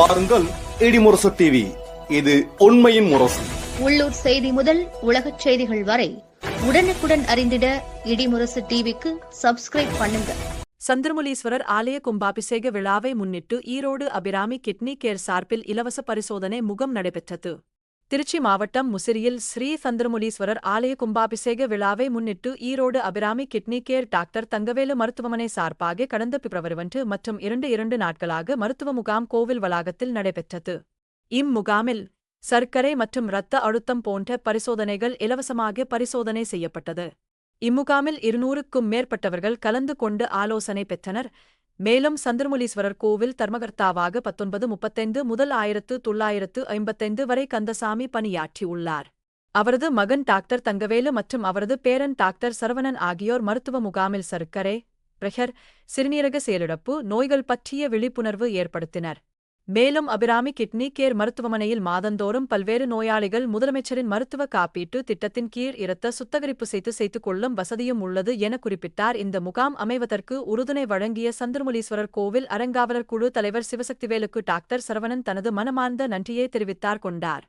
பாருங்கள் இடிமுரசு டிவி. இது உண்மையின் முரசு. உள்ளூர் செய்தி முதல் உலகச் செய்திகள் வரை உடனுக்குடன் அறிந்திட இடிமுரசு டிவிக்கு சப்ஸ்கிரைப் பண்ணுங்க. சந்திரமுலீஸ்வரர் ஆலய கும்பாபிஷேக விழாவை முன்னிட்டு ஈரோடு அபிராமி கிட்னி கேர் சார்பில் இலவச பரிசோதனை முகாம் நடைபெற்றது. திருச்சி மாவட்டம் முசிறியில் ஸ்ரீ சந்திரமுலீஸ்வரர் ஆலய கும்பாபிஷேக விழாவை முன்னிட்டு Erode Abirami kidney care doctor Thangavelu மருத்துவமனை சார்பாக கடந்த பிப்ரவரி 1 மற்றும் 2 நாட்களாக மருத்துவ முகாம் கோவில் வளாகத்தில் நடைபெற்றது. இம்முகாமில் சர்க்கரை மற்றும் இரத்த அழுத்தம் போன்ற பரிசோதனைகள் இலவசமாக பரிசோதனை செய்யப்பட்டது. இம்முகாமில் 200க்கும் மேற்பட்டவர்கள் கலந்து கொண்டு ஆலோசனை பெற்றனர். மேலும் சந்திரமுலீஸ்வரர் கோவில் தர்மகர்த்தாவாக 1935 முதல் 1955 வரை கந்தசாமி பணியாற்றியுள்ளார். அவரது மகன் டாக்டர் தங்கவேலு மற்றும் அவரது பேரன் டாக்டர் சரவணன் ஆகியோர் மருத்துவ முகாமில் சர்க்கரை, பிரஷர், சிறுநீரக செயலிழப்பு நோய்கள் பற்றிய விழிப்புணர்வு ஏற்படுத்தினர். மேலும் அபிராமி கிட்னி கேர் மருத்துவமனையில் மாதந்தோறும் பல்வேறு நோயாளிகள் முதலமைச்சரின் மருத்துவ காப்பீட்டு திட்டத்தின் கீழ் இரத்த சுத்தகரிப்பு செய்து கொள்ளும் வசதியும் உள்ளது என குறிப்பிட்டார். இந்த முகாம் அமைவதற்கு உறுதுணை வழங்கிய சந்திரமுலீஸ்வரர் கோவில் அறங்காவலர் குழு தலைவர் சிவசக்திவேலுக்கு டாக்டர் சரவணன் தனது மனமார்ந்த நன்றியை தெரிவித்தார் கொண்டார்.